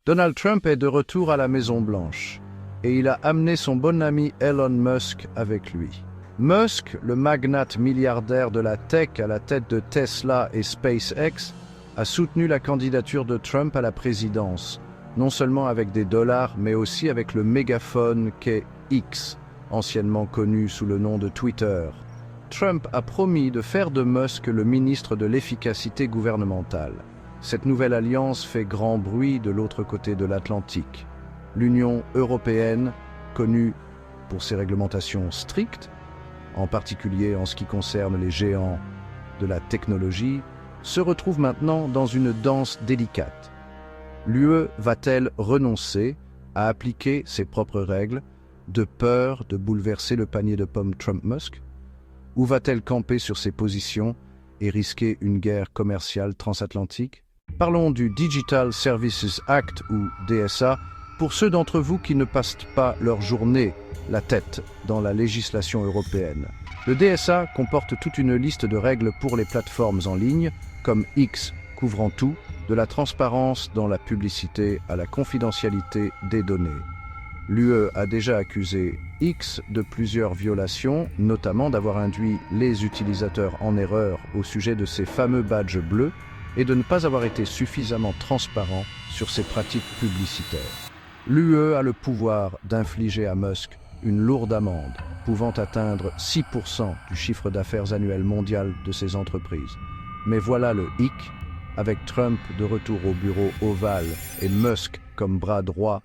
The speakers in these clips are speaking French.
Donald Trump est de retour à la Maison-Blanche et il a amené son bon ami Elon Musk avec lui. Musk, le magnate milliardaire de la tech à la tête de Tesla et SpaceX, a soutenu la candidature de Trump à la présidence, non seulement avec des dollars, mais aussi avec le mégaphone qu'est X, anciennement connu sous le nom de Twitter. Trump a promis de faire de Musk le ministre de l'efficacité gouvernementale. Cette nouvelle alliance fait grand bruit de l'autre côté de l'Atlantique. L'Union européenne, connue pour ses réglementations strictes, en particulier en ce qui concerne les géants de la technologie, se retrouve maintenant dans une danse délicate. L'UE va-t-elle renoncer à appliquer ses propres règles de peur de bouleverser le panier de pommes Trump-Musk? Ou va-t-elle camper sur ses positions et risquer une guerre commerciale transatlantique? Parlons du Digital Services Act ou DSA pour ceux d'entre vous qui ne passent pas leur journée la tête dans la législation européenne. Le DSA comporte toute une liste de règles pour les plateformes en ligne, comme X couvrant tout, de la transparence dans la publicité à la confidentialité des données. L'UE a déjà accusé X de plusieurs violations, notamment d'avoir induit les utilisateurs en erreur au sujet de ces fameux badges bleus et de ne pas avoir été suffisamment transparent sur ses pratiques publicitaires. L'UE a le pouvoir d'infliger à Musk une lourde amende, pouvant atteindre 6% du chiffre d'affaires annuel mondial de ces entreprises. Mais voilà le hic, avec Trump de retour au bureau ovale et Musk comme bras droit,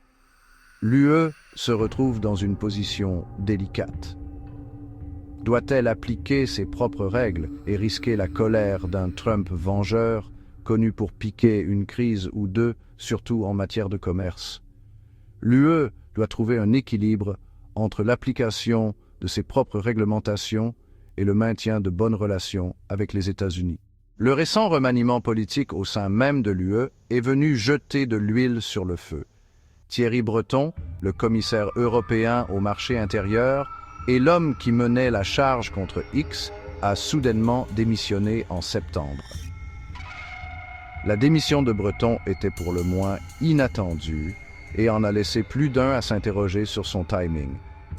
l'UE se retrouve dans une position délicate. Doit-elle appliquer ses propres règles et risquer la colère d'un Trump vengeur, connu pour piquer une crise ou deux, surtout en matière de commerce? L'UE doit trouver un équilibre entre l'application de ses propres réglementations et le maintien de bonnes relations avec les États-Unis. Le récent remaniement politique au sein même de l'UE est venu jeter de l'huile sur le feu. Thierry Breton, le commissaire européen au marché intérieur, et l'homme qui menait la charge contre X, a soudainement démissionné en septembre. La démission de Breton était pour le moins inattendue et en a laissé plus d'un à s'interroger sur son timing.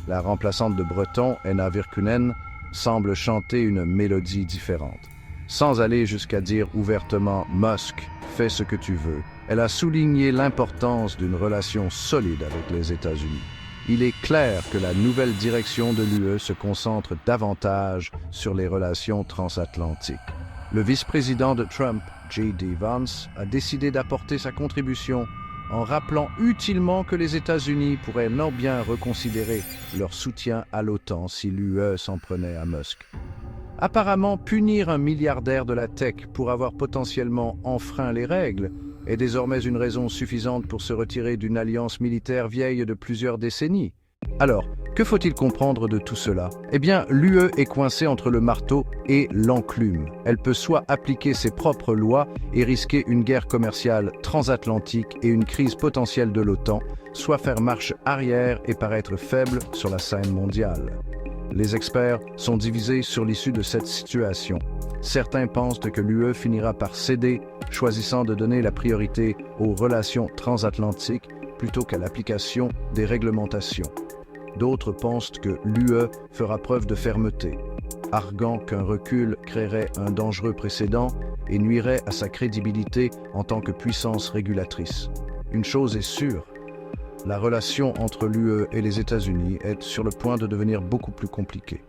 La remplaçante de Breton, Henna Virkkunen, semble chanter une mélodie différente. Sans aller jusqu'à dire ouvertement « Musk, fais ce que tu veux », elle a souligné l'importance d'une relation solide avec les États-Unis. Il est clair que la nouvelle direction de l'UE se concentre davantage sur les relations transatlantiques. Le vice-président de Trump, J.D. Vance, a décidé d'apporter sa contribution en rappelant utilement que les États-Unis pourraient non bien reconsidérer leur soutien à l'OTAN si l'UE s'en prenait à Musk. Apparemment, punir un milliardaire de la tech pour avoir potentiellement enfreint les règles est désormais une raison suffisante pour se retirer d'une alliance militaire vieille de plusieurs décennies. Alors, que faut-il comprendre de tout cela? Eh bien, l'UE est coincée entre le marteau et l'enclume. Elle peut soit appliquer ses propres lois et risquer une guerre commerciale transatlantique et une crise potentielle de l'OTAN, soit faire marche arrière et paraître faible sur la scène mondiale. Les experts sont divisés sur l'issue de cette situation. Certains pensent que l'UE finira par céder, choisissant de donner la priorité aux relations transatlantiques plutôt qu'à l'application des réglementations. D'autres pensent que l'UE fera preuve de fermeté, arguant qu'un recul créerait un dangereux précédent et nuirait à sa crédibilité en tant que puissance régulatrice. Une chose est sûre, la relation entre l'UE et les États-Unis est sur le point de devenir beaucoup plus compliquée.